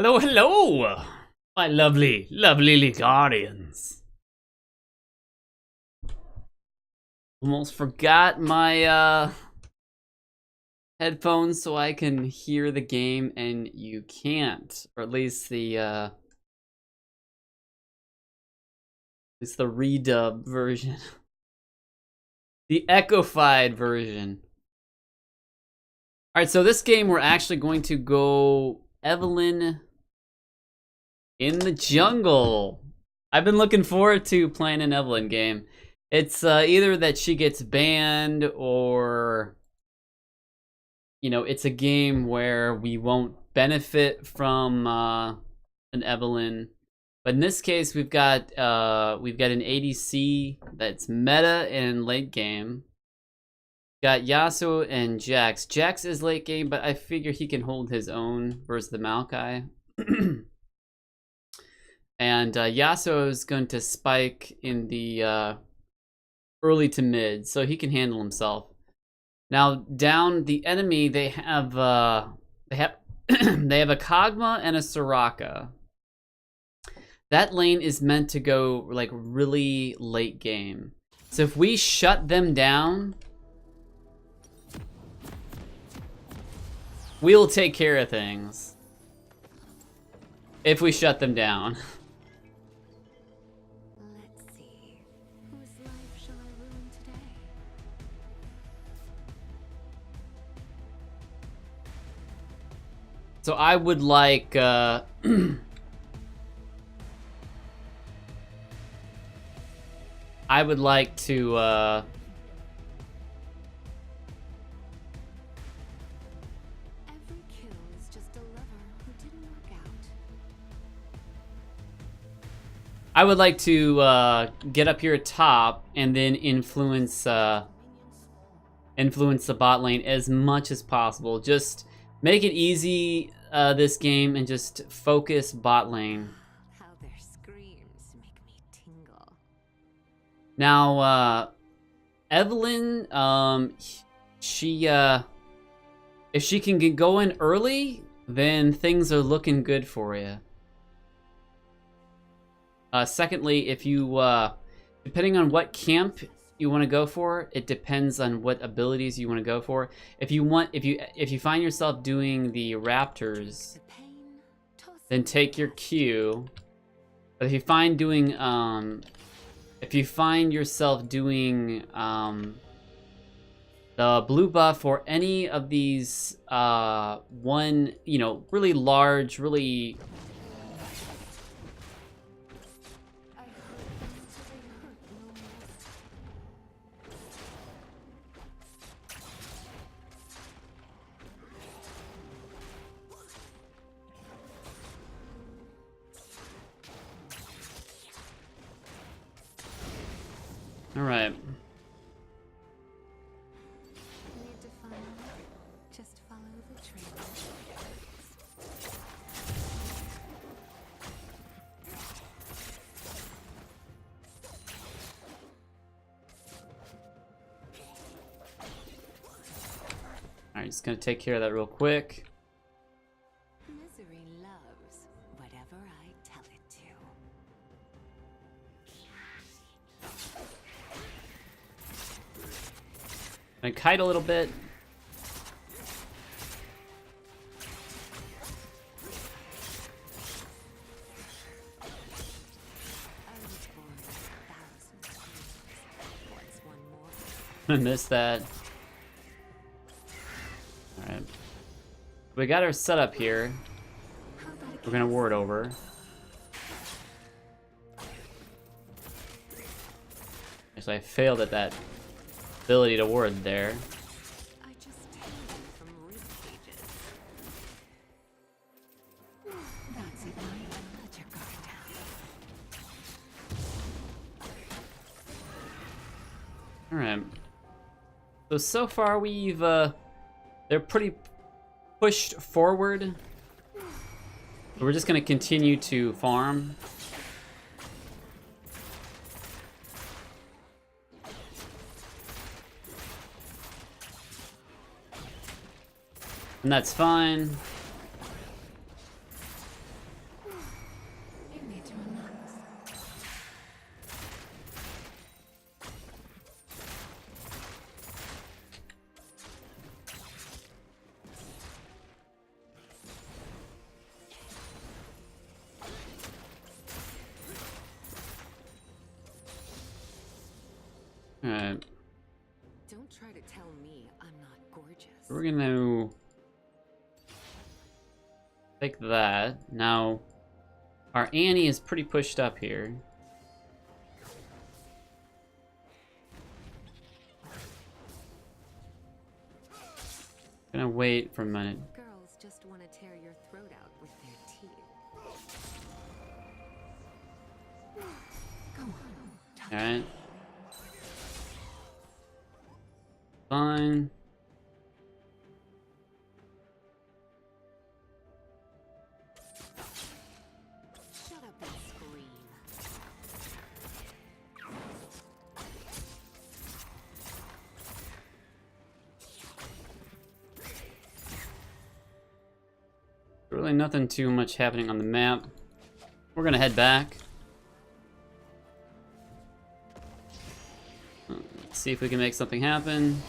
Hello, hello, my lovely guardians. Almost forgot my headphones so I can hear the game and you can't, or at least the redub version, the echofied version. All right, so this game we're actually going to go Evelynn in the jungle. I've been looking forward to playing an Evelynn game. It's either that she gets banned or, you know, it's a game where we won't benefit from an Evelynn. But in this case, we've got an ADC that's meta in late game. Got Yasuo and Jax. Jax is late game, but I figure he can hold his own versus the Maoki. And Yasuo is going to spike in the early to mid, so he can handle himself. Now down the enemy, they have they have a Kog'Maw and a Soraka. That lane is meant to go like really late game. So if we shut them down, we'll take care of things. If we shut them down. Let's see. Whose life shall I ruin today? So I would like I would like to Every kill is just a lover who didn't work out. I would like to get up here top and then influence the bot lane as much as possible. Just make it easy this game and just focus bot lane. How their screams make me tingle. Now Evelynn, she if she can get going early, then things are looking good for you. Secondly, if you depending on what camp you want to go for, it depends on what abilities you want to go for. If you find yourself doing the Raptors, The pain, then take your Q. But if you find yourself doing the blue buff or any of these one, you know, really large, really I hurt them so they hurt no more. all right. Need to follow? Just follow the trail. All right, just gonna take care of that real quick. Misery loves whatever I tell it to. Gonna kite a little bit. I was born 1,000 times. What's one more? I missed that. All right, we got our setup here. How about a We're gonna ward over. Actually, I failed at that ability to ward there. I just tell you from rib cages. That's it, Mike. Let your guard down. All right. So far we've they're pretty pushed forward. We're just gonna continue to farm. And that's fine. Alright. Don't try to tell me I'm not gorgeous. We're gonna take that. Now, our Annie is pretty pushed up here. Gonna wait for a minute. Girls just want to tear your throat out with their teeth. Come on. Alright. Fine. Shut up and scream. Really nothing too much happening on the map. We're gonna head back. Let's see if we can make something happen.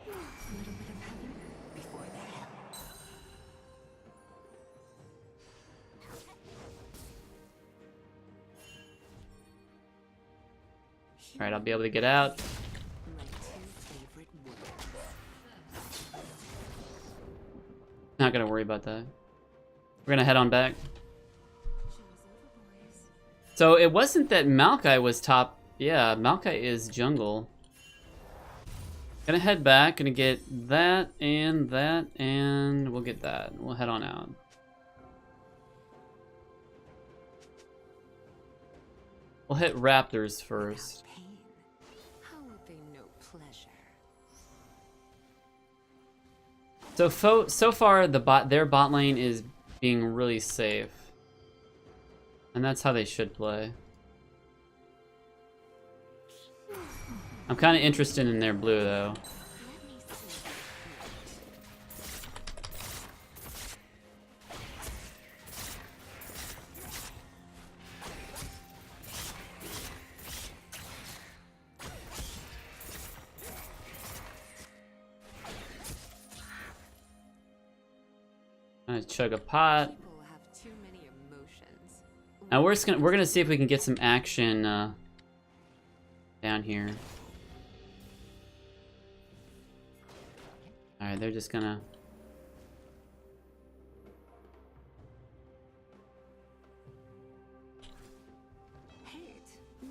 A little bit of heaven before the hell. Alright, I'll be able to get out. My two favorite words. Not gonna worry about that. We're gonna head on back. Show's over, boys. So it wasn't that Maoki was top. Yeah, Maoki is jungle. Gonna head back, gonna get that, and we'll get that. We'll head on out. We'll hit Raptors first. Without pain, how would they know pleasure? So far, their bot lane is being really safe, and that's how they should play. I'm kind of interested in their blue though. Let me see. I'm gonna chug a pot. People have too many emotions. Now we're gonna see if we can get some action down here. All right, they're just gonna. Hate? No.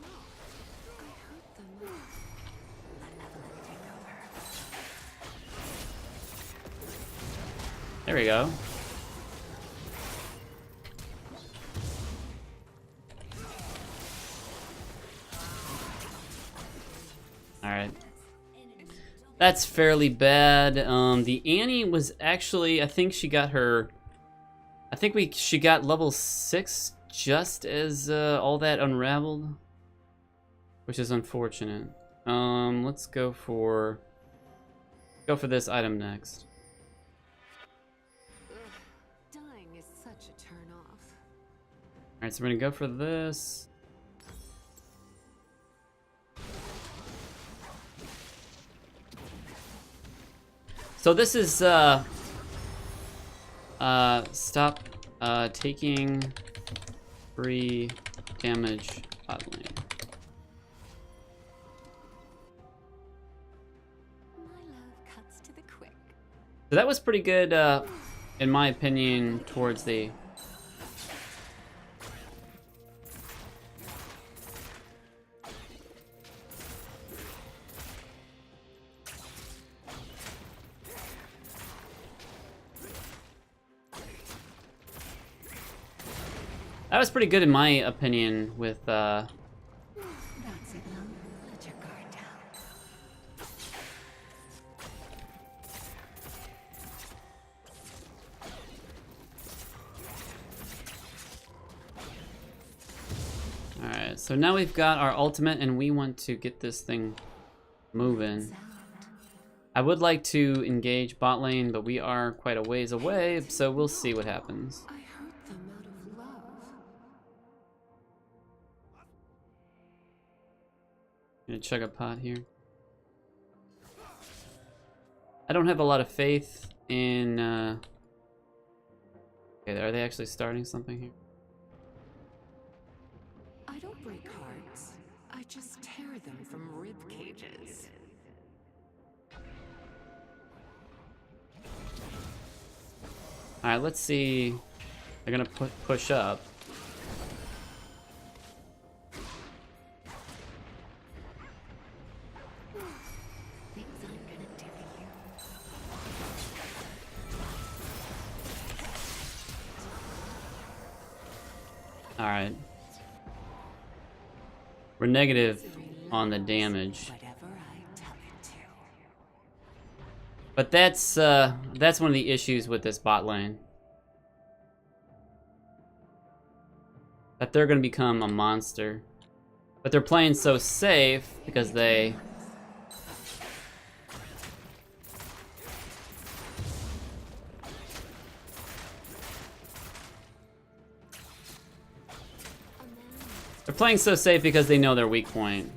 I hurt them. Let Evelynn take over. There we go. All right. That's fairly bad. The Annie was actually, I think she got her. She got level 6 just as all that unraveled, which is unfortunate. Let's go for this item next. Ugh, dying is such a turn off. All right, so we're gonna go for this. So this is stop taking free damage bot lane. My love cuts to the quick. So that was pretty good, in my opinion, towards the. That was pretty good in my opinion with That's it now. Let your guard down. Alright, so now we've got our ultimate and we want to get this thing moving. Sound. I would like to engage bot lane, but we are quite a ways away, so we'll see what happens. I hurt them out of love. Gonna chug a pot here. I don't have a lot of faith in okay, are they actually starting something here? I don't break hearts. I just tear them from rib cages. Alright, let's see. They're gonna push up. Things I'm gonna do to you. Alright. We're negative on the damage. Whatever I tell it to. But that's one of the issues with this bot lane. That they're gonna become a monster. But they're playing so safe because they they're playing so safe because they know their weak point.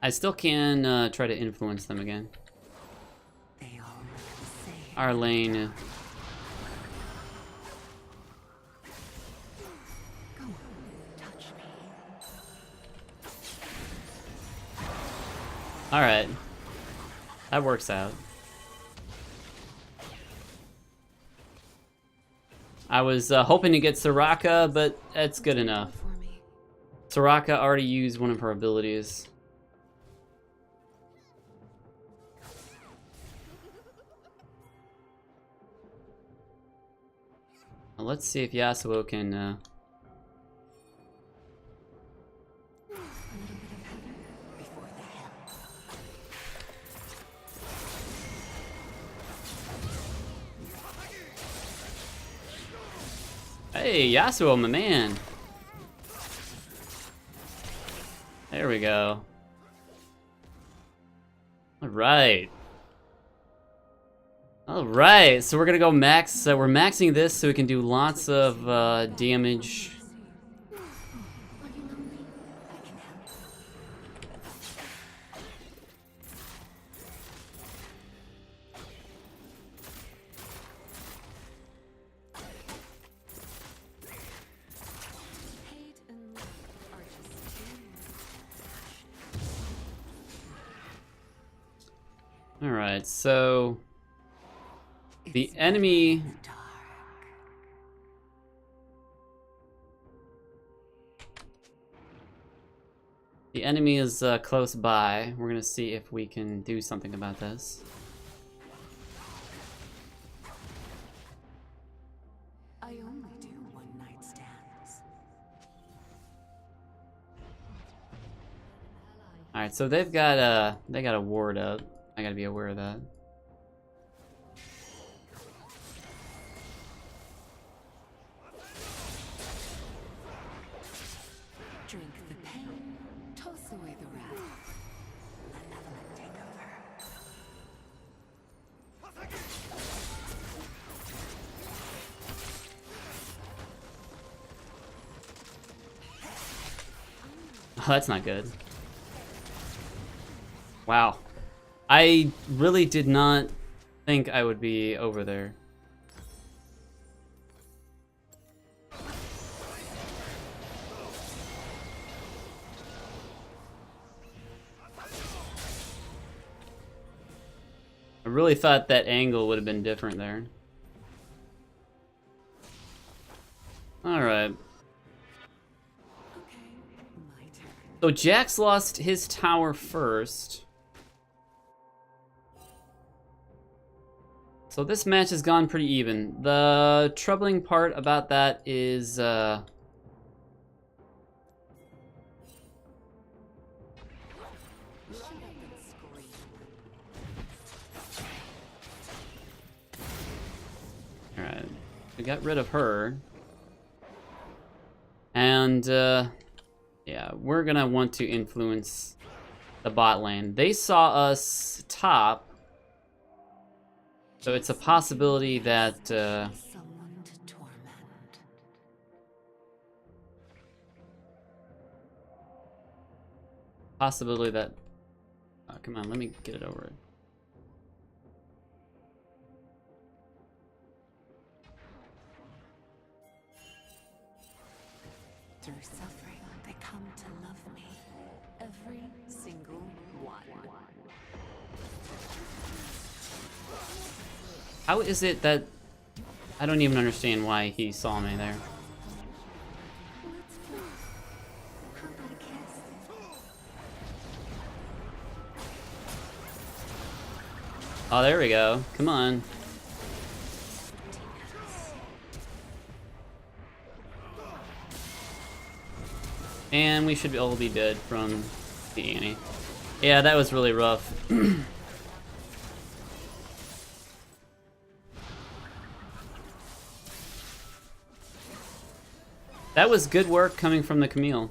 I still can try to influence them again. They all look the same. Our lane. Go on, touch me. Alright. That works out. I was hoping to get Soraka, but that's good enough. For me. Soraka already used one of her abilities. Now let's see if Yasuo can Before the hell. Hey, Yasuo, my man. There we go. Alright. Alright, so we're gonna go max. We're maxing this so we can do lots of damage. Are you lonely? I can help. Hate and love are just two words. Alright, so the It's enemy dark. is close by. We're gonna see if we can do something about this. I only do one-night stands. Alright, so they got a ward up. I gotta be aware of that. Drink the pain, toss away the wrath. Let Evelynn take over. Oh, that's not good. Wow. I really did not think I would be over there. I really thought that angle would have been different there. Alright. Okay, my turn. So Jax lost his tower first. So this match has gone pretty even. The troubling part about that is Shut up and scream. alright. We got rid of her. And yeah, we're gonna want to influence the bot lane. They saw us top. So it's a possibility that Someone to torment. come on, let me get it over it. Through suffering, they come to love me. Every single one. How is it that... I don't even understand why he saw me there. Let's go. How about a kiss? Oh, there we go. Come on. And we should all be dead from the Annie. Yeah, that was really rough. That was good work coming from the Camille.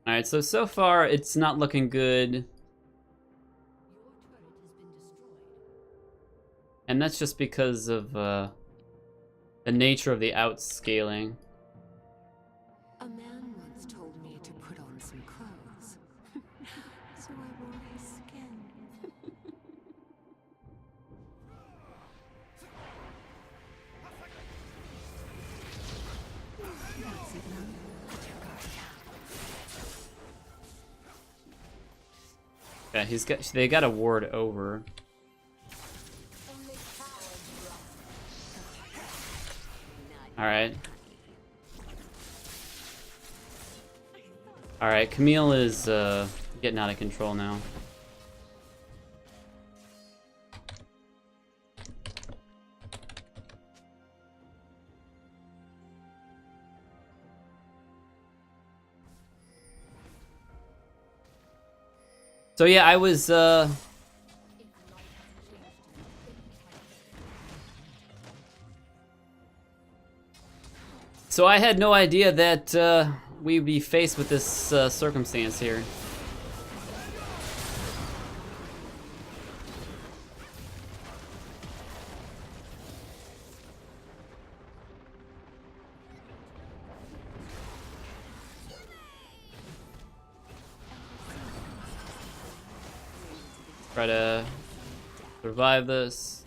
Alright, so far it's not looking good. And that's just because of the nature of the outscaling. A man once told me to put on some clothes. So I wore his skin. That's Eveylnne. Yeah, they got a ward over. Alright. Alright, Camille is getting out of control now. So yeah, I was so I had no idea that we'd be faced with this circumstance here. Try to survive this.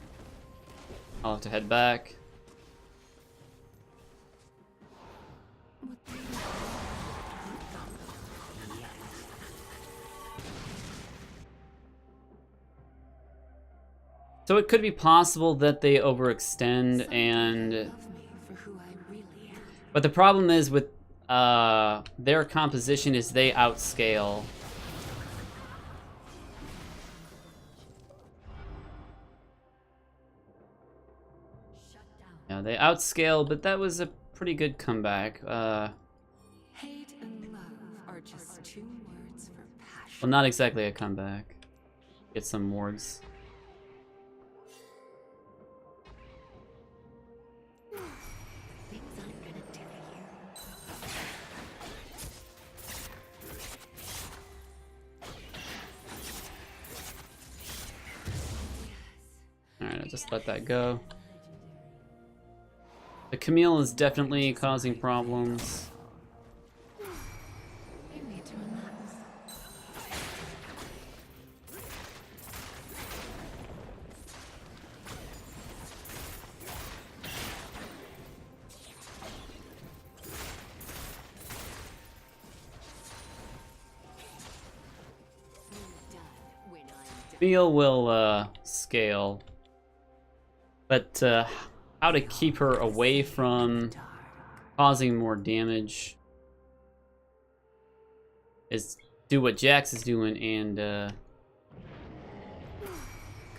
I'll have to head back. So it could be possible that they overextend and... But the problem is with their composition is they outscale. Yeah, they outscale, but that was a pretty good comeback. Hate and love are just two words for passion. Well, not exactly a comeback. Get some wards. Things I'm gonna do to you. Alright, I'll just let that go. The Camille is definitely causing problems. You need to relax. Camille will scale. But how to keep her away from causing more damage is do what Jax is doing and Go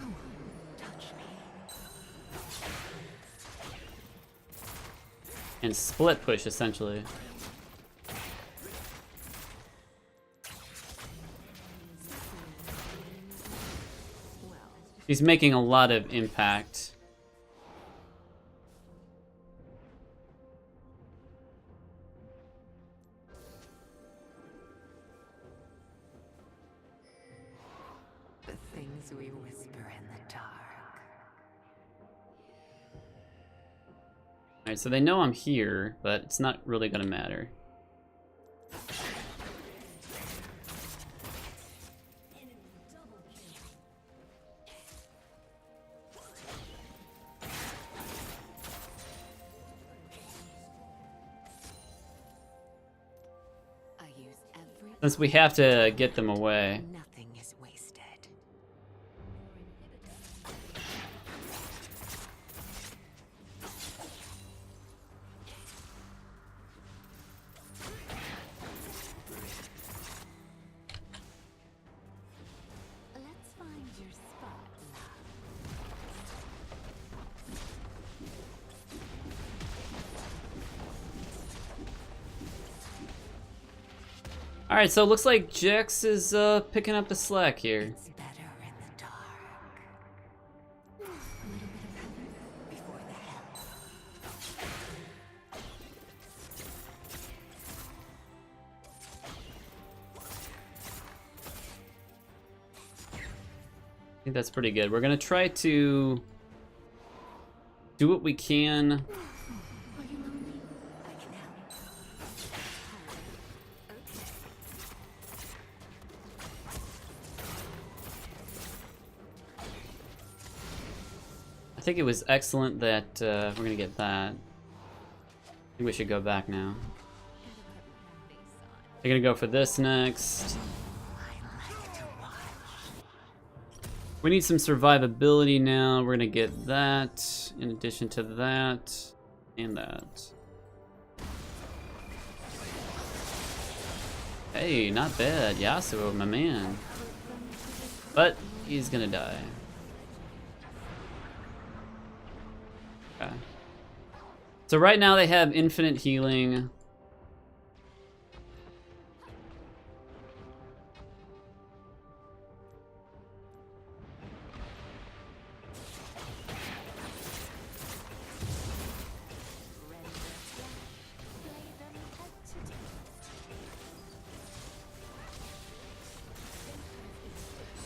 on, touch me. and split push essentially. He's making a lot of impact. Alright, so they know I'm here, but it's not really gonna matter. Since we have to get them away. Nothing is wasted. Let's find your spot, Alright, so it looks like Jax is picking up the slack here. It's better in the dark. A little bit of heaven before the hell. I think that's pretty good. We're gonna try to do what we can. Are you lonely? I can help. Okay. I think it was excellent that we're gonna get that. I think we should go back now. They're gonna go for this next. We need some survivability now. We're gonna get that in addition to that and that. Hey, not bad. Yasuo, my man. But he's gonna die. Okay. So right now they have infinite healing.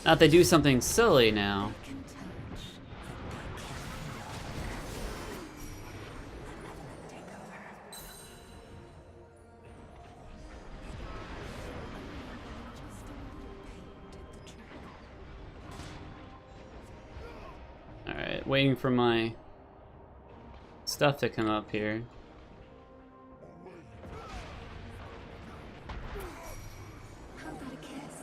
Now if they do something silly now. Alright, waiting for my stuff to come up here. How about a kiss?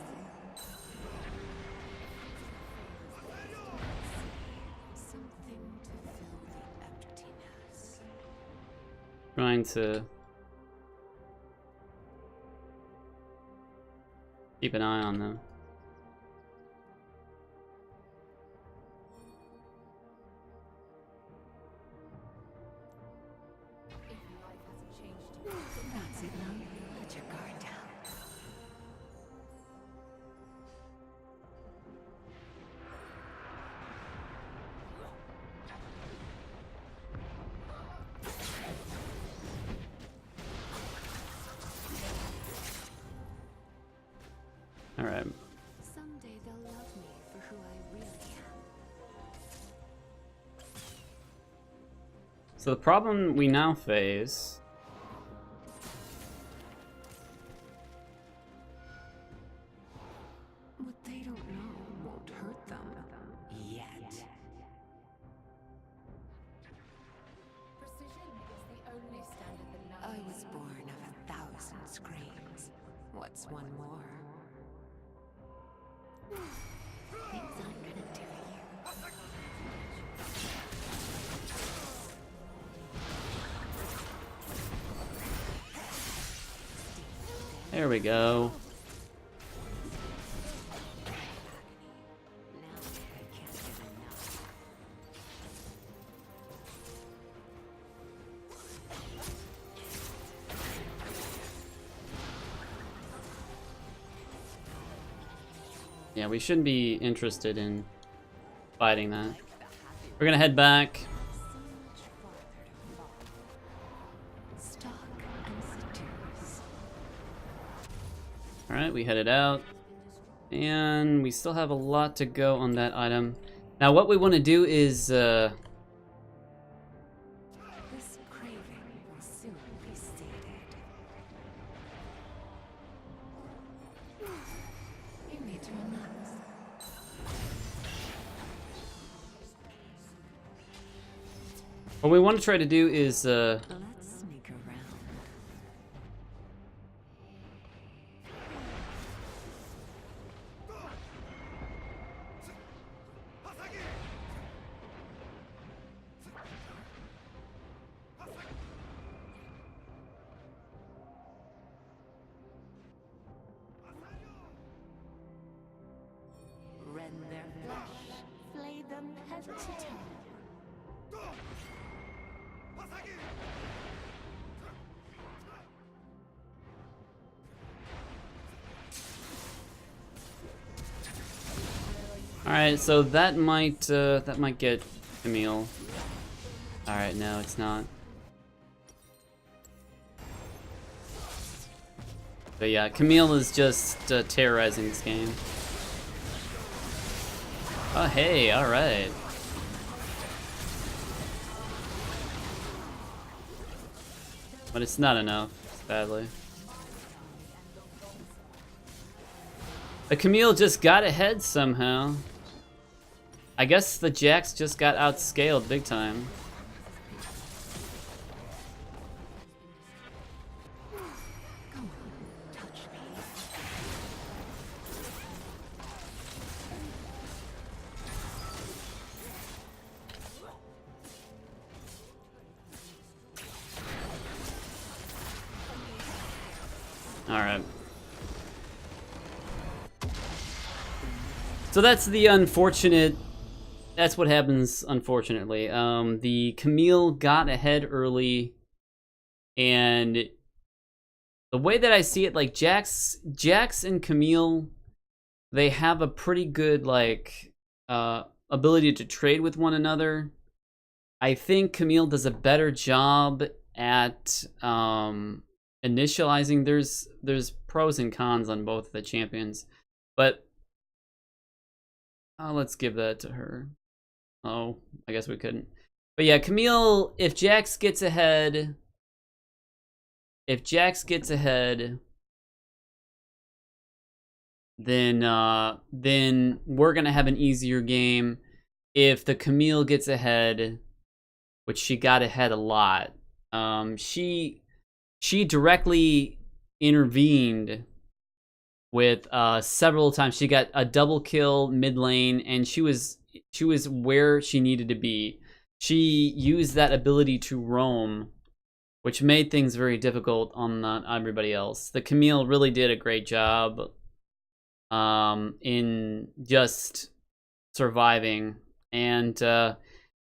Something to fill the emptiness. Trying to keep an eye on them. That's enough. Let your guard down. All right. Someday they'll love me for who I really am. So the problem we now face What they don't know won't hurt them. Yet. Precision is the only standard that I was born of 1,000 screams. What's one more? Things aren't gonna do you. There we go. Now I can't get enough. Yeah, we shouldn't be interested in fighting that. We're gonna head back. So much farther to fall. Stalk and seduce. Alright, we headed out. And we still have a lot to go on that item. Now what we want to do is This crater What we want to try to do is Let's sneak around. Rend their flesh, flay them head to toe. all right. So that might get Camille. All right, no, it's not. But yeah, Camille is just terrorizing this game. Oh, hey, all right. But it's not enough, sadly. The Camille just got ahead somehow. I guess the Jax just got outscaled big time. All right. So that's the unfortunate. That's what happens, unfortunately. The Camille got ahead early, and the way that I see it, like Jax and Camille, they have a pretty good like ability to trade with one another. I think Camille does a better job at initializing. There's pros and cons on both the champions, but let's give that to her. Oh, I guess we couldn't. But yeah, Camille, if Jax gets ahead, then we're gonna have an easier game. If the Camille gets ahead, which she got ahead a lot, she directly intervened with several times. She got a double kill mid lane, and she was where she needed to be. She used that ability to roam, which made things very difficult on everybody else. The Camille really did a great job in just surviving, and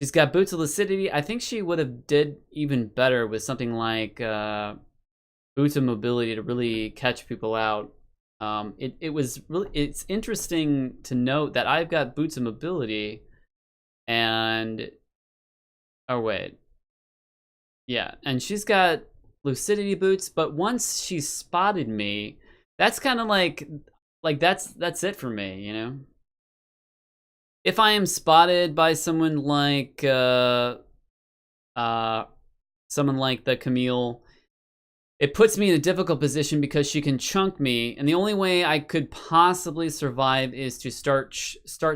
she's got Boots of Lucidity. I think she would have did even better with something like Boots of Mobility to really catch people out. It's interesting to note that I've got Boots of Mobility, and oh wait, yeah, and she's got Lucidity Boots, but once she spotted me, that's kind of like that's it for me, you know. If I am spotted by someone like the Camille, it puts me in a difficult position because she can chunk me, and the only way I could possibly survive is to start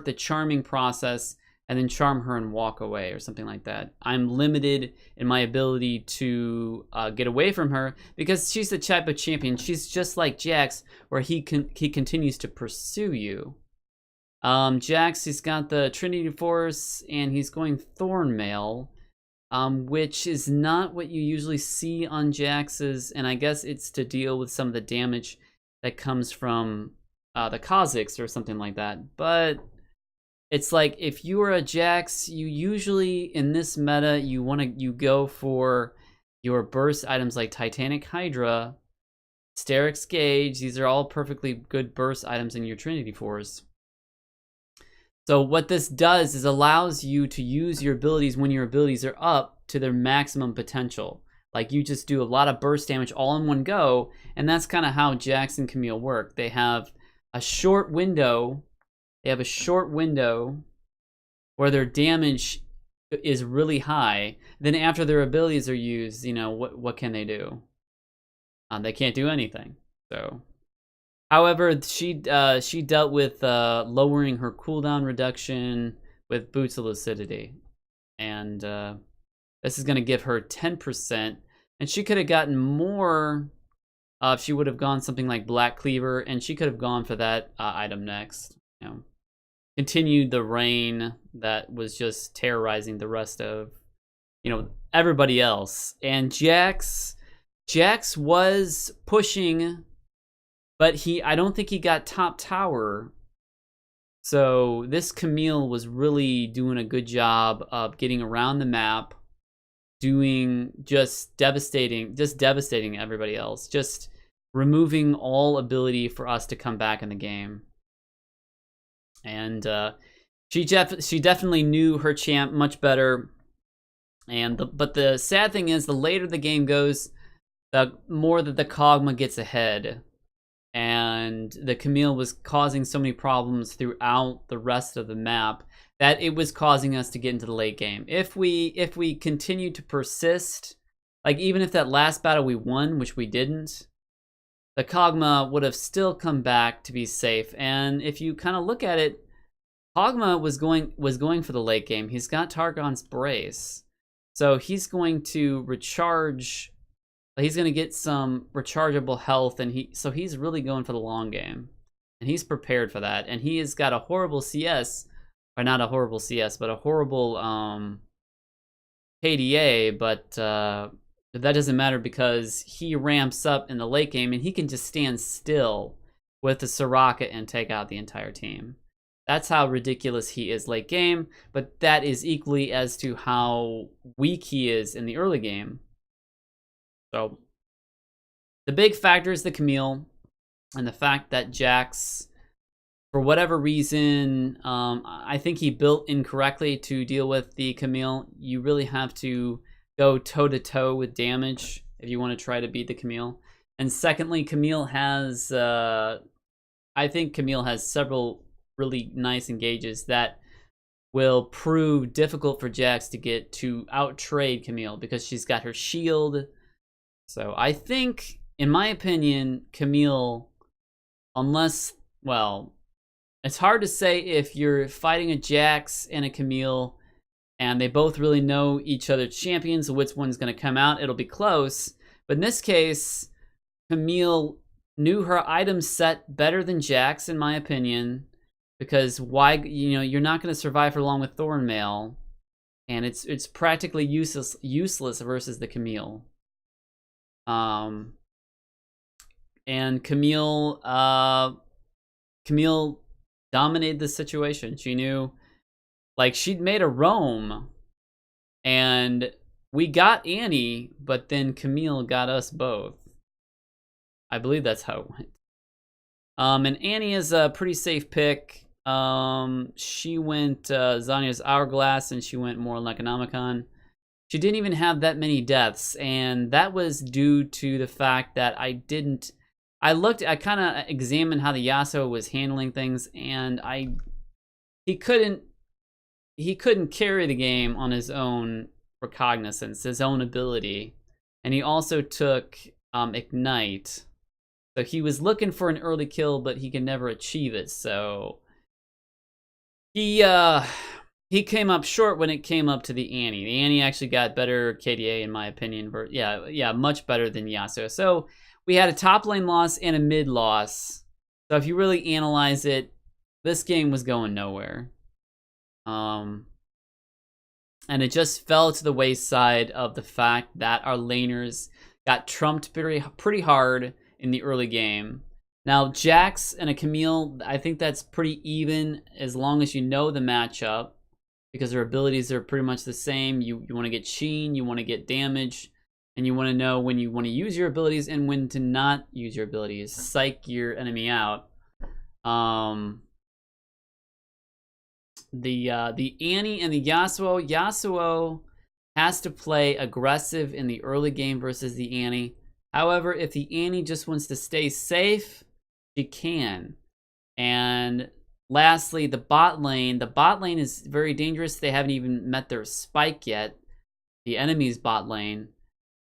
the charming process and then charm her and walk away or something like that. I'm limited in my ability to get away from her because she's the type of champion. She's just like Jax, where he continues to pursue you. Jax, he's got the Trinity Force, and he's going Thornmail, which is not what you usually see on Jax's, and I guess it's to deal with some of the damage that comes from the Kha'Zix or something like that. But it's like, if you are a Jax, you usually, in this meta, you go for your burst items like Titanic Hydra, Sterix Gauge. These are all perfectly good burst items in your Trinity Force. So what this does is allows you to use your abilities when your abilities are up to their maximum potential. Like, you just do a lot of burst damage all in one go, and that's kind of how Jax and Camille work. They have a short window. They have a short window where their damage is really high. Then after their abilities are used, you know, what can they do? They can't do anything. So, however, she dealt with lowering her cooldown reduction with Boots of Lucidity, and This is going to give her 10%. And she could have gotten more if she would have gone something like Black Cleaver, and she could have gone for that item next. You know, continued the reign that was just terrorizing the rest of, you know, everybody else. And Jax was pushing, but I don't think he got top tower. So this Camille was really doing a good job of getting around the map, doing just devastating everybody else, just removing all ability for us to come back in the game. And she definitely knew her champ much better. But the sad thing is, the later the game goes, the more that the Kog'Maw gets ahead, and the Camille was causing so many problems throughout the rest of the map that it was causing us to get into the late game. If we continue to persist, like even if that last battle we won, which we didn't, the Kog'Maw would have still come back to be safe. And if you kind of look at it, Kog'Maw was going for the late game. He's got Targon's Brace, so he's going to recharge. He's going to get some rechargeable health, and he's really going for the long game, and he's prepared for that. And he has got a horrible CS. Or not a horrible CS, but a horrible KDA, but that doesn't matter because he ramps up in the late game and he can just stand still with the Soraka and take out the entire team. That's how ridiculous he is late game, but that is equally as to how weak he is in the early game. So the big factor is the Camille, and the fact that Jax, for whatever reason, I think he built incorrectly to deal with the Camille. You really have to go toe-to-toe with damage if you want to try to beat the Camille. And secondly, Camille has, I think Camille has several really nice engages that will prove difficult for Jax to get to out-trade Camille because she's got her shield. So I think, in my opinion, Camille, unless, well, it's hard to say if you're fighting a Jax and a Camille and they both really know each other's champions, so which one's going to come out. It'll be close. But in this case, Camille knew her item set better than Jax, in my opinion, because why, you know, you're not going to survive for long with Thornmail, and it's practically useless versus the Camille. And Camille dominated the situation. She knew, like, she'd made a roam, and we got Annie, but then Camille got us both. I believe that's how it went. And Annie is a pretty safe pick. She went Zanya's Hourglass, and she went more Necronomicon. She didn't even have that many deaths, and that was due to the fact that I kind of examined how the Yasuo was handling things, and he couldn't carry the game on his own recognizance, his own ability, and he also took Ignite. So he was looking for an early kill, but he could never achieve it. So he came up short when it came up to the Annie. The Annie actually got better KDA, in my opinion. Yeah, much better than Yasuo. So we had a top lane loss and a mid loss. So if you really analyze it, this game was going nowhere. And it just fell to the wayside of the fact that our laners got trumped pretty hard in the early game. Now, Jax and a Camille, I think that's pretty even as long as you know the matchup, because their abilities are pretty much the same. You want to get sheen, you want to get damage, and you want to know when you want to use your abilities and when to not use your abilities. Psych your enemy out. The Annie and the Yasuo has to play aggressive in the early game versus the Annie. However, if the Annie just wants to stay safe, she can. And lastly, the bot lane. The bot lane is very dangerous. They haven't even met their spike yet, the enemy's bot lane.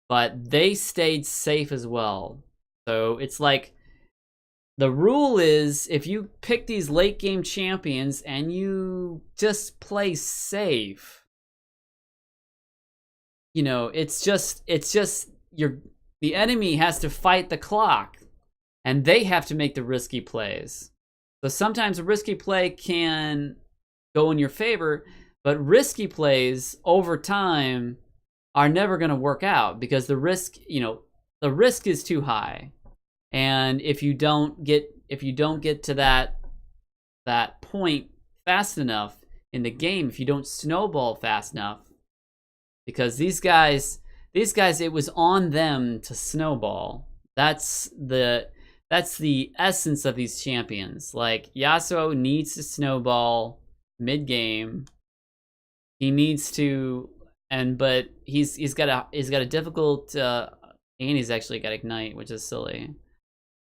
But they stayed safe as well. So it's like, the rule is, if you pick these late game champions and you just play safe, you know, the enemy has to fight the clock, and they have to make the risky plays. So sometimes a risky play can go in your favor, but risky plays over time are never going to work out because the risk is too high. And if you don't get to that point fast enough in the game, if you don't snowball fast enough, because these guys, it was on them to snowball. That's the essence of these champions. Like, Yasuo needs to snowball mid-game. He needs to, but he's got a difficult, and he's actually got Ignite, which is silly.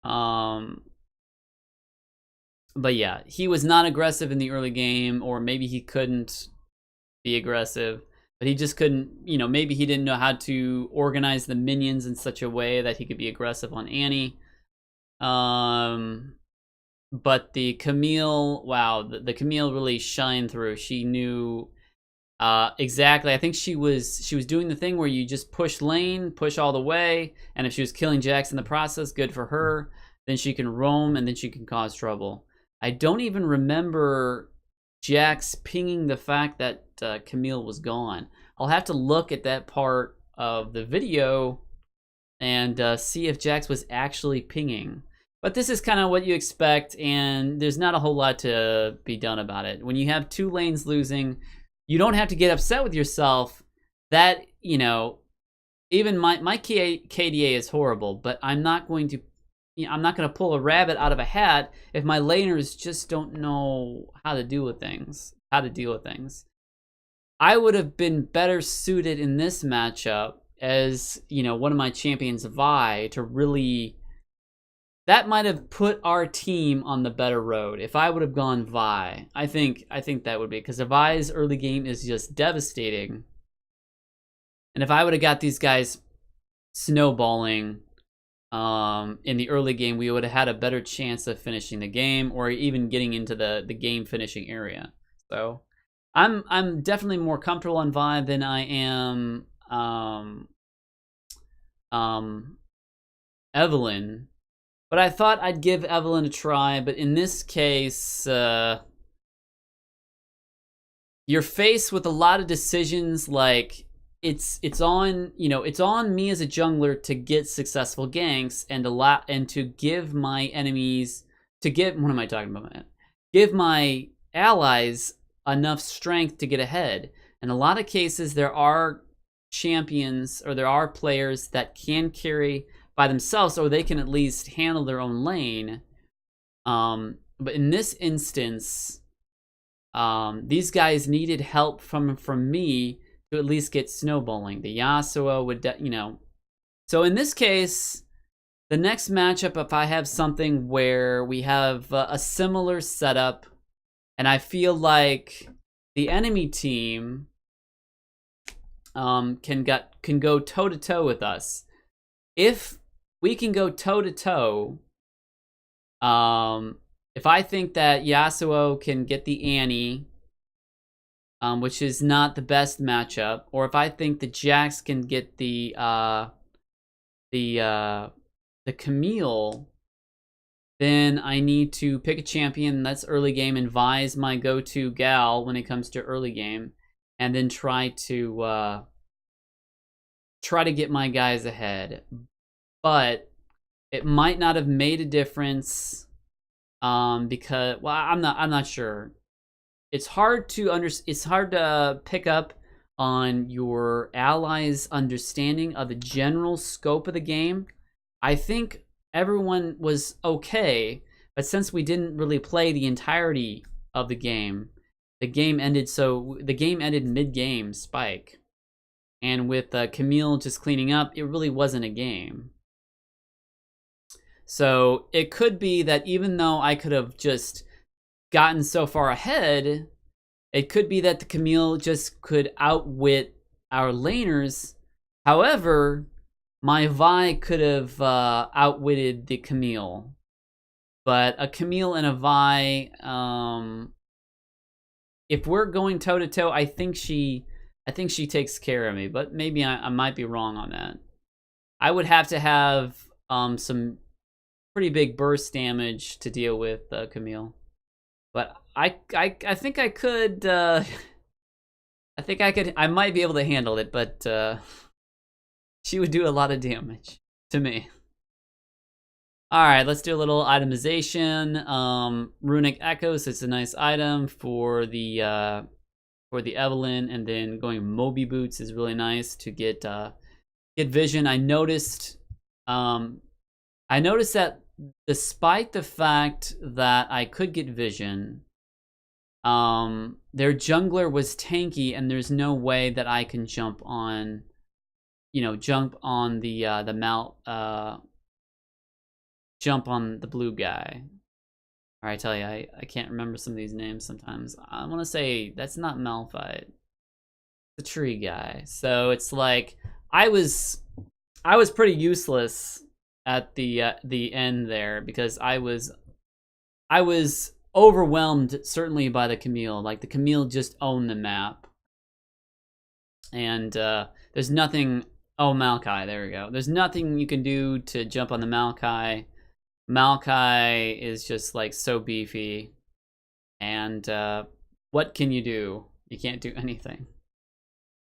But yeah, he was not aggressive in the early game, or maybe he couldn't be aggressive, but he just couldn't, maybe he didn't know how to organize the minions in such a way that he could be aggressive on Annie. But the Camille, wow, the Camille really shined through. She knew exactly. I think she was doing the thing where you just push lane, push all the way, and if she was killing Jax in the process, good for her. Then she can roam, and then she can cause trouble. I don't even remember Jax pinging the fact that Camille was gone. I'll have to look at that part of the video and see if Jax was actually pinging. But this is kind of what you expect, and there's not a whole lot to be done about it. When you have two lanes losing, you don't have to get upset with yourself. That, even my KDA is horrible, but I'm not going to pull a rabbit out of a hat if my laners just don't know how to deal with things. I would have been better suited in this matchup as, one of my champions, Vi, to really... That might have put our team on the better road. If I would have gone Vi, I think that would be, because Vi's early game is just devastating. And if I would have got these guys snowballing in the early game, we would have had a better chance of finishing the game, or even getting into the game finishing area. So I'm definitely more comfortable on Vi than I am Evelynn. But I thought I'd give Evelynn a try. But in this case, you're faced with a lot of decisions. Like, it's on me as a jungler to get successful ganks and to give my enemies give my allies enough strength to get ahead. In a lot of cases, there are champions, or there are players that can carry by themselves, or they can at least handle their own lane. But in this instance, these guys needed help from me to at least get snowballing. The Yasuo would, So in this case, the next matchup, if I have something where we have a similar setup, and I feel like the enemy team can go toe-to-toe with us. If we can go toe-to-toe, if I think that Yasuo can get the Annie, which is not the best matchup, or if I think that Jax can get the Camille, then I need to pick a champion that's early game, and Vi's my go-to gal when it comes to early game, and then try to get my guys ahead. But it might not have made a difference because, well, I'm not sure. It's hard to pick up on your allies' understanding of the general scope of the game. I think everyone was okay, but since we didn't really play the entirety of the game ended mid-game spike. And with Camille just cleaning up, it really wasn't a game. So it could be that even though I could have just gotten so far ahead, it could be that the Camille just could outwit our laners. However, my Vi could have outwitted the Camille. But a Camille and a Vi, if we're going toe-to-toe, I think she I think she takes care of me, but maybe I might be wrong on that. I would have to have some pretty big burst damage to deal with Camille. But I think I could, I might be able to handle it, but she would do a lot of damage to me. Alright, let's do a little itemization. Runic Echoes, it's a nice item for the Evelynn, and then going Moby Boots is really nice to get vision. I noticed that despite the fact that I could get vision, their jungler was tanky, and there's no way that I can jump on, jump on the blue guy. Or I tell you, I can't remember some of these names sometimes. I want to say that's not Malphite, the tree guy. So it's like I was pretty useless at the end there, because I was overwhelmed, certainly, by the Camille. Like, the Camille just owned the map, and there's nothing. Oh, Maoki, there we go. There's nothing you can do to jump on the Maoki. Maoki is just like so beefy, and what can you do? You can't do anything.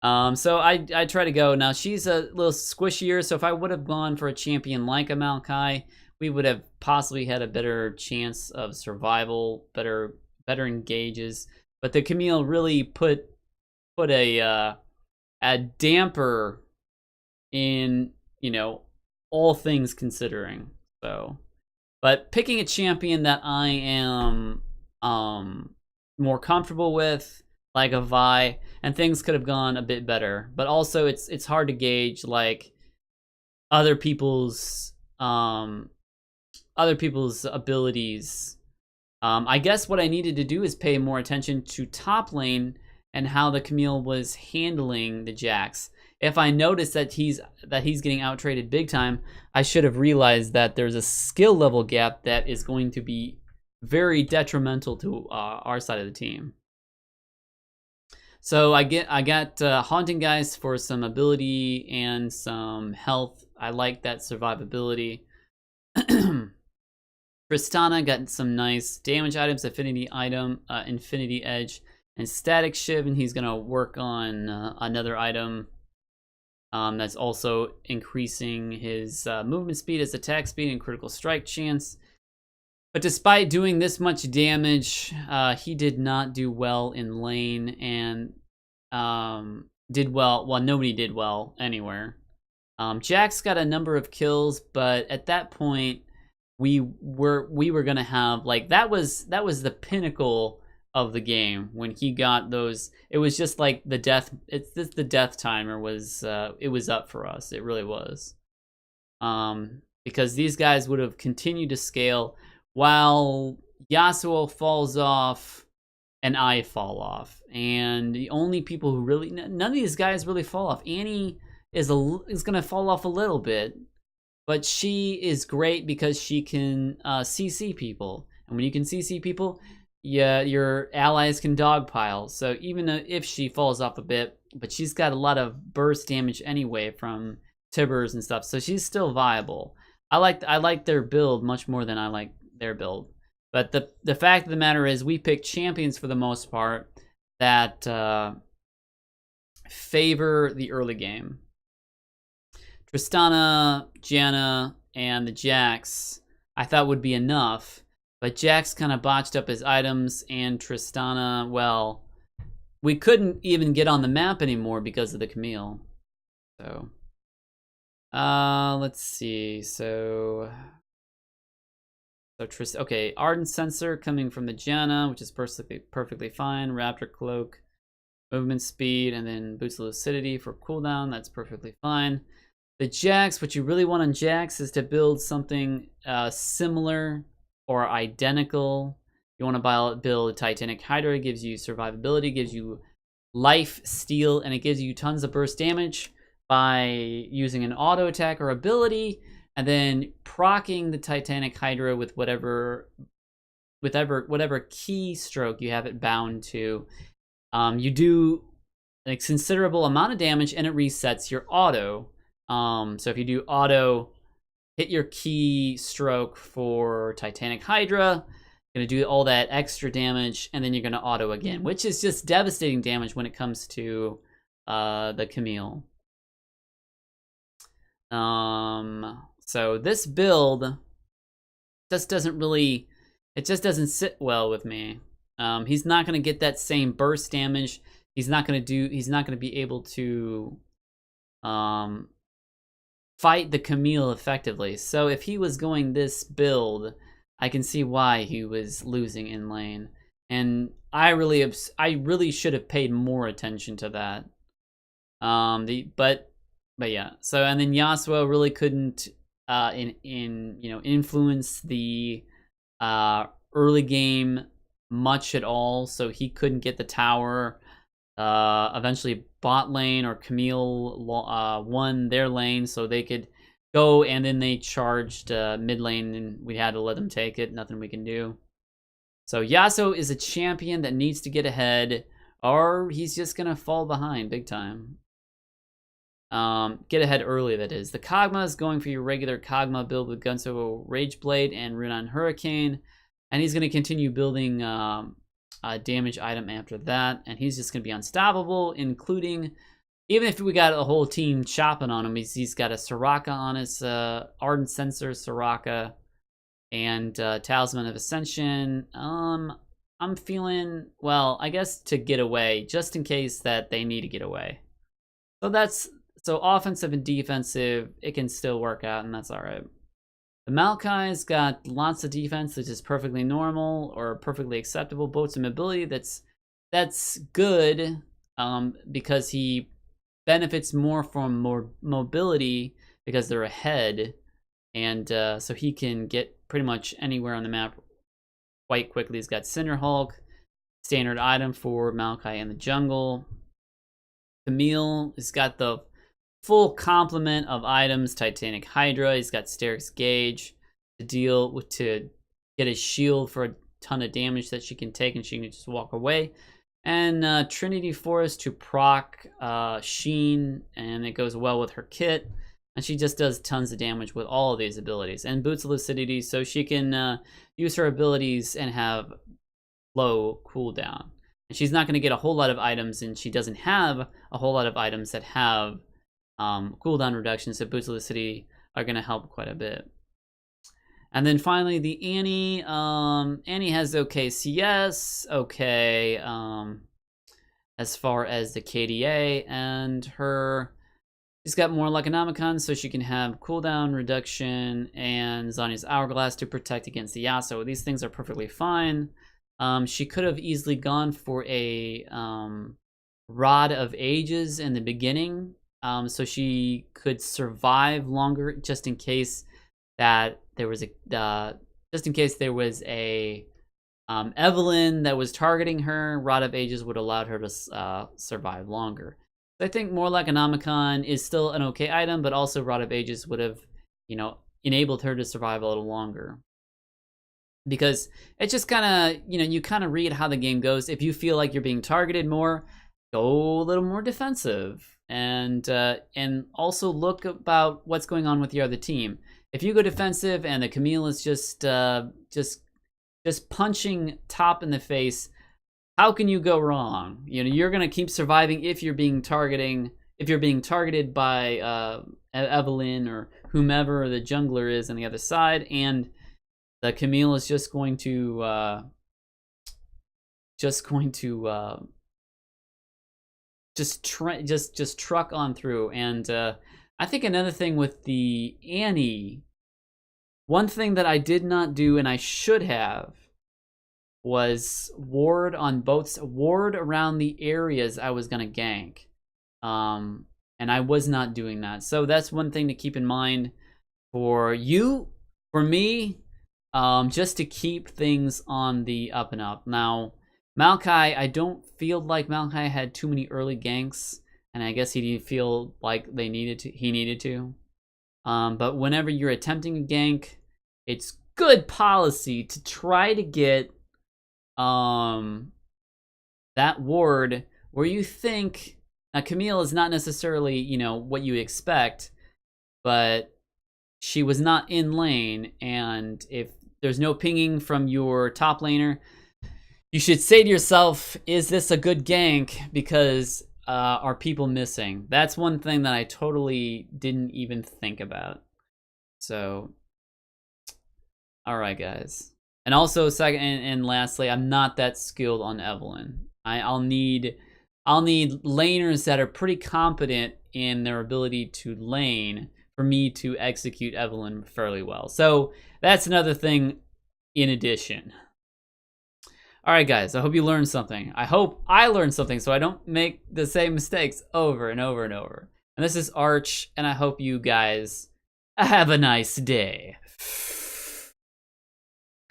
So I try to go. Now, she's a little squishier, so if I would have gone for a champion like a Maoki, we would have possibly had a better chance of survival, better engages. But the Camille really put a damper in, all things considering. So, but picking a champion that I am more comfortable with, like a Vi, and things could have gone a bit better. But also, it's hard to gauge like other people's abilities. I guess what I needed to do is pay more attention to top lane and how the Camille was handling the Jax. If I noticed that he's getting out-traded big time, I should have realized that there's a skill level gap that is going to be very detrimental to our side of the team. So I got Haunting Geist for some ability and some health. I like that survivability. Tristana got some nice damage items, Affinity item, Infinity Edge, and Static Shiv, and he's gonna work on another item that's also increasing his movement speed, his attack speed, and critical strike chance. But despite doing this much damage, he did not do well in lane, and did well. Well, nobody did well anywhere. Jax got a number of kills, but at that point, we were gonna have, like, that was the pinnacle of the game when he got those. It was just like the death. It's just the death timer was. It was up for us. It really was. Because these guys would have continued to scale while Yasuo falls off and I fall off, and the only people who really, none of these guys really fall off. Annie is gonna fall off a little bit, but she is great because she can CC people, and when you can CC people, yeah, your allies can dogpile. So even if she falls off a bit, but she's got a lot of burst damage anyway from Tibbers and stuff, so she's still viable. I like their build much more than I like their build. But the fact of the matter is, we picked champions for the most part that favor the early game. Tristana, Janna, and the Jax I thought would be enough, but Jax kind of botched up his items, and Tristana, well, we couldn't even get on the map anymore because of the Camille. So, let's see. Okay, Ardent Sensor coming from the Janna, which is perfectly fine. Raptor Cloak, movement speed, and then boost lucidity for cooldown. That's perfectly fine. The Jax, what you really want on Jax is to build something similar or identical. You want to build Titanic Hydra. It gives you survivability, gives you life steal, and it gives you tons of burst damage by using an auto attack or ability, and then proccing the Titanic Hydra with whatever keystroke you have it bound to. You do a considerable amount of damage, and it resets your auto. So if you do auto, hit your key stroke for Titanic Hydra, gonna do all that extra damage, and then you're gonna auto again, which is just devastating damage when it comes to the Camille. So this build just doesn't really, it just doesn't sit well with me. He's not gonna get that same burst damage. He's not gonna be able to fight the Camille effectively. So if he was going this build, I can see why he was losing in lane. And I really should have paid more attention to that. But yeah. So and then Yasuo really couldn't influence the early game much at all. So he couldn't get the tower. Eventually bot lane or Camille won their lane, so they could go, and then they charged mid lane, and we had to let them take it. Nothing we can do. So Yasuo is a champion that needs to get ahead, or he's just gonna fall behind big time. Get ahead early, that is. The Kog'Maw is going for your regular Kog'Maw build with Gunso Rageblade and Runan Hurricane, and he's gonna continue building damage item after that, and he's just going to be unstoppable, including, even if we got a whole team chopping on him, he's got a Soraka on his Ardent Sensor, Soraka, and Talisman of Ascension. I'm feeling, well, I guess to get away, just in case that they need to get away. So offensive and defensive, it can still work out, and that's all right. The Maoki's got lots of defense, which is perfectly normal or perfectly acceptable. Boats and mobility, that's good because he benefits more from more mobility because they're ahead, and so he can get pretty much anywhere on the map quite quickly. He's got Cinder Hulk, standard item for Maoki in the jungle. Camille has got the full complement of items. Titanic Hydra, he's got Sterix Gauge to get a shield for a ton of damage that she can take, and she can just walk away. And Trinity Forest to proc Sheen, and it goes well with her kit. And she just does tons of damage with all of these abilities. And Boots of Lucidity, so she can use her abilities and have low cooldown. And she's not going to get a whole lot of items, and she doesn't have a whole lot of items that have cooldown reductions, so Boots of the City are going to help quite a bit. And then finally, the Annie. Annie has okay CS, okay as far as the KDA, and she's got more Economicon, so she can have cooldown reduction and Zanya's Hourglass to protect against the Yasuo. These things are perfectly fine. She could have easily gone for a Rod of Ages in the beginning, so she could survive longer, just in case that there was a Evelynn that was targeting her. Rod of Ages would allow her to survive longer. So I think more Economicon is still an okay item, but also Rod of Ages would have, enabled her to survive a little longer. Because it's just kind of, you kind of read how the game goes. If you feel like you're being targeted more, go a little more defensive, and also look about what's going on with your other team. If you go defensive and the Camille is just punching top in the face, how can you go wrong? You're gonna keep surviving if you're being targeted by Evelynn or whomever the jungler is on the other side, and the Camille is just going to truck on through. And I think another thing with the Annie, one thing that I did not do and I should have was ward around the areas I was gonna gank, and I was not doing that. So that's one thing to keep in mind for me, just to keep things on the up and up. Now, Maoki, I don't feel like Maoki had too many early ganks, and I guess he didn't feel like he needed to. But whenever you're attempting a gank, it's good policy to try to get that ward where you think Now, Camille is not necessarily, you know, what you expect, but she was not in lane, and if there's no pinging from your top laner, you should say to yourself, is this a good gank? Because are people missing? That's one thing that I totally didn't even think about. So, all right, guys. And also, second and lastly, I'm not that skilled on Evelynn. I'll need laners that are pretty competent in their ability to lane for me to execute Evelynn fairly well. So that's another thing in addition. All right, guys, I hope you learned something. I hope I learned something so I don't make the same mistakes over and over and over. And this is Arch, and I hope you guys have a nice day.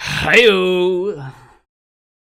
Hi-yo!